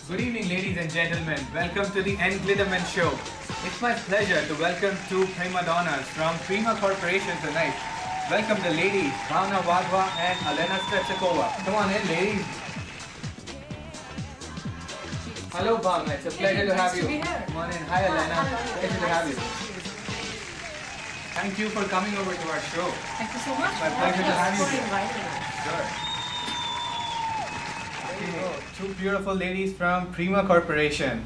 Good evening, ladies and gentlemen. Welcome to the Glitterati show. It's my pleasure to welcome two prima donnas from Prima Corporation tonight. Welcome the ladies, Bhavna Wadhwa and Alena Stretchakova. Come on in, ladies. Hello, Bhavna. It's a pleasure to have you. Come on in. Hi, Alena. Pleasure to have you. Thank you for coming over to our show. Thank you so much. My pleasure to have you. Thank you for inviting us. Sure. Two beautiful ladies from Prima Corporation,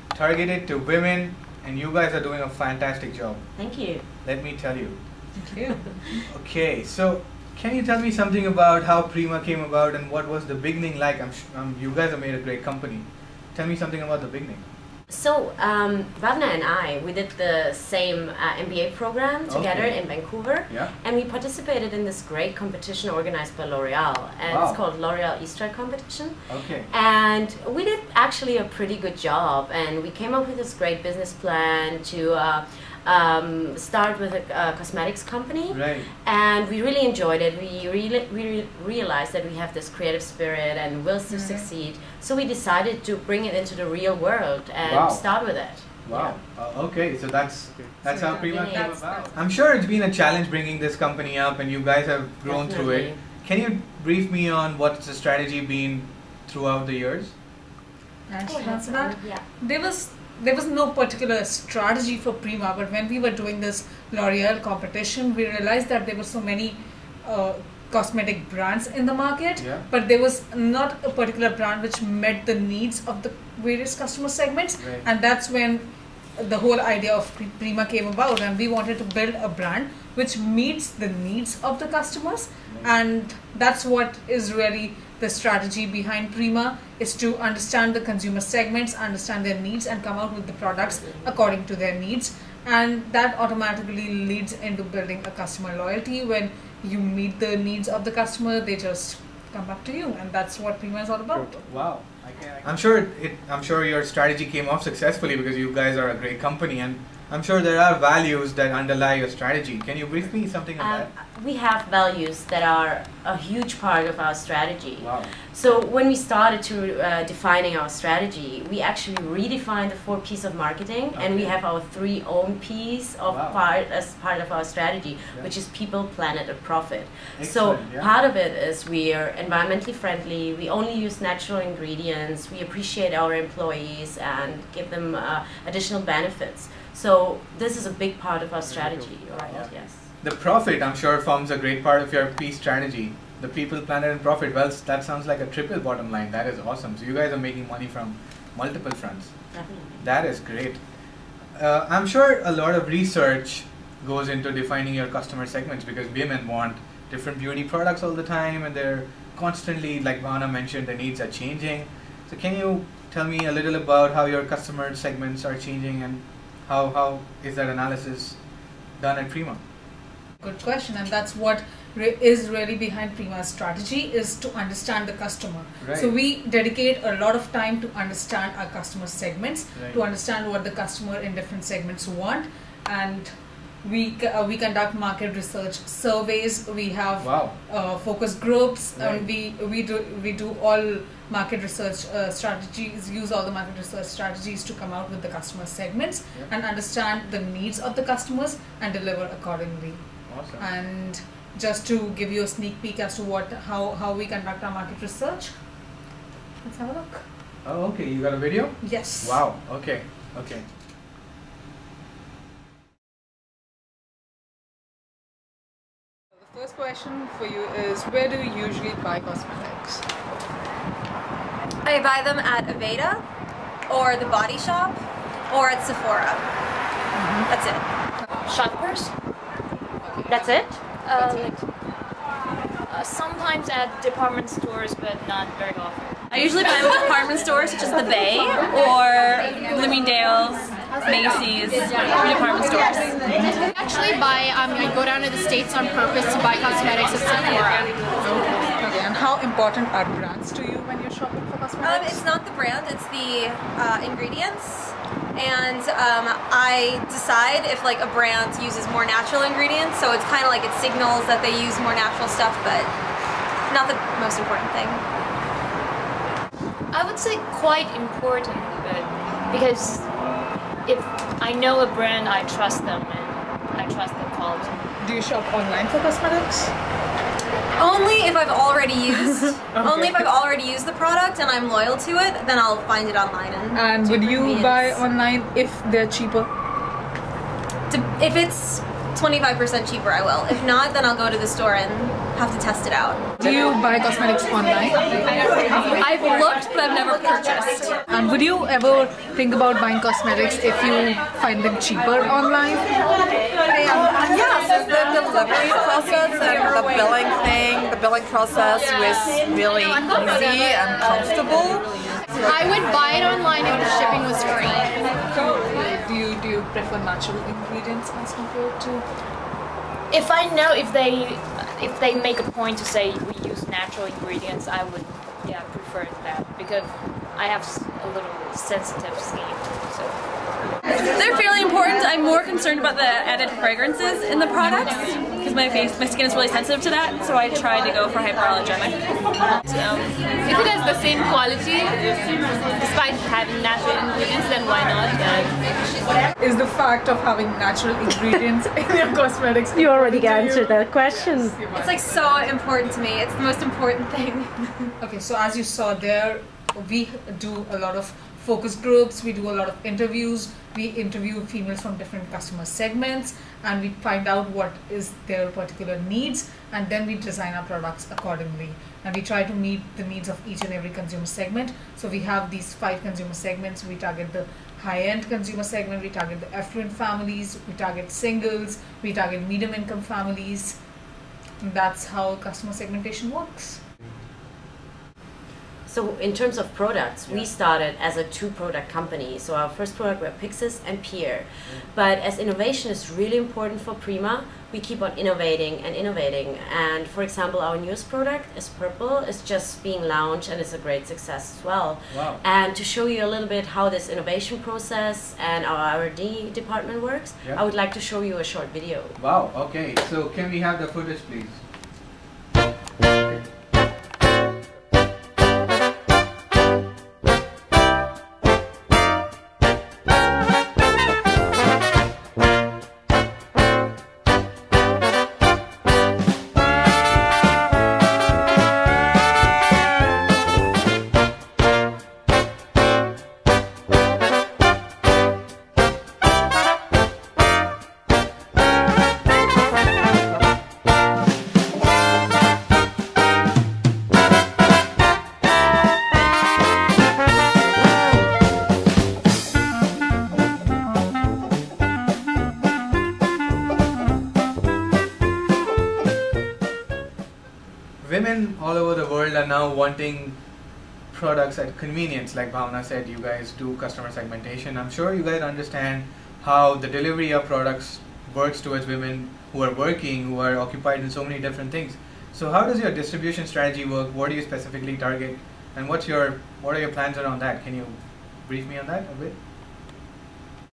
targeted to women, and you guys are doing a fantastic job. Thank you. Let me tell you. Thank you. Okay, so can you tell me something about how Prima came about and what was the beginning like? You guys have made a great company. Tell me something about the beginning. So, Bhavna and I, we did the same MBA program together in Vancouver, and we participated in this great competition organized by L'Oreal, and it's called L'Oreal e-strat competition. Okay. And we did actually a pretty good job, and we came up with this great business plan to start with a cosmetics company, and we really enjoyed it. We realized that we have this creative spirit and will to succeed, so we decided to bring it into the real world and start with it. Wow. Okay, so that's how Prima came about. I'm sure it's been a challenge bringing this company up, and you guys have grown through it. Can you brief me on what's the strategy been throughout the years? There was no particular strategy for Prima, but when we were doing this L'Oreal competition, we realized that there were so many cosmetic brands in the market, but there was not a particular brand which met the needs of the various customer segments, and that's when the whole idea of Prima came about, and we wanted to build a brand which meets the needs of the customers, and that's what is really the strategy behind Prima, is to understand the consumer segments, understand their needs, and come out with the products according to their needs, and that automatically leads into building a customer loyalty. When you meet the needs of the customer, they just come back to you, and that's what Prima is all about. Wow. I'm sure your strategy came off successfully because you guys are a great company, and I'm sure there are values that underlie your strategy. Can you brief me something on that? We have values that are a huge part of our strategy. So when we started to defining our strategy, we actually redefined the 4 P's of marketing, and we have our 3 own P's of as part of our strategy, which is people, planet, and profit. So part of it is we are environmentally friendly, we only use natural ingredients, we appreciate our employees and give them additional benefits. So this is a big part of our strategy, right? Yes. The profit, I'm sure, forms a great part of your P strategy. The people, planet, and profit. Well, that sounds like a triple bottom line. That is awesome. So you guys are making money from multiple fronts. Definitely. That is great. I'm sure a lot of research goes into defining your customer segments, because women want different beauty products all the time, and they're constantly, like Bhavna mentioned, the needs are changing. So can you tell me a little about how your customer segments are changing, and how is that analysis done at Prima? Good question, and that's what is really behind Prima's strategy, is to understand the customer. So we dedicate a lot of time to understand our customer segments, to understand what the customer in different segments want, and we conduct market research surveys. We have focus groups, and we do all market research strategies, use all the market research strategies to come out with the customer segments and understand the needs of the customers and deliver accordingly. Awesome. And just to give you a sneak peek as to how we conduct our market research, let's have a look. Oh, okay. You got a video? Yes. Wow. Okay. Okay. The first question for you is, where do you usually buy cosmetics? I buy them at Aveda, or the Body Shop, or at Sephora. That's it. Shoppers. That's it? Sometimes at department stores, but not very often. I usually buy them at department stores such as the Bay, or Bloomingdale's, Macy's, department stores. Actually I go down to the States on purpose to buy cosmetics at Sephora. Okay, and how important are brands to you when you're shopping for cosmetics? It's not the brand, it's the ingredients. And I decide if like a brand uses more natural ingredients, so it's kind of like it signals that they use more natural stuff, but not the most important thing. I would say quite important, but because if I know a brand, I trust them and I trust their quality. Do you shop online for cosmetics? Only if I've already used. Only if I've already used the product and I'm loyal to it, then I'll find it online. And would you buy online if they're cheaper? If it's 25% cheaper, I will. If not, then I'll go to the store and have to test it out. Do you buy cosmetics online? I've looked, but I've never purchased. And would you ever think about buying cosmetics if you find them cheaper online? Yes, the delivery process and the billing process was really easy and comfortable. I would buy it online if the shipping was free. Do you prefer natural ingredients as compared to? If I know if they make a point to say we use natural ingredients, I would prefer that because I have a little sensitive skin. So they're fairly important. I'm more concerned about the added fragrances in the products because my skin is really sensitive to that, so I try to go for hyperallergenic. If it has the same quality, despite having natural ingredients, then why not? Is the fact of having natural ingredients in your cosmetics? You already answered that question. It's like so important to me. It's the most important thing. Okay, so as you saw there, we do a lot of focus groups, we do a lot of interviews, we interview females from different customer segments and we find out what is their particular needs and then we design our products accordingly and we try to meet the needs of each and every consumer segment. So we have these 5 consumer segments. We target the high-end consumer segment, we target the affluent families, we target singles, we target medium income families, and that's how customer segmentation works. So in terms of products, we started as a 2-product company. So our first product were Pixis and Pier. But as innovation is really important for Prima, we keep on innovating and innovating. And for example, our newest product is Purple. It's just being launched and it's a great success as well. Wow. And to show you a little bit how this innovation process and our R&D department works, I would like to show you a short video. Wow, okay. So can we have the footage, please? Women all over the world are now wanting products at convenience. Like Bhavna said, you guys do customer segmentation. I'm sure you guys understand how the delivery of products works towards women who are working, who are occupied in so many different things. So how does your distribution strategy work? What do you specifically target? And what are your plans around that? Can you brief me on that a bit?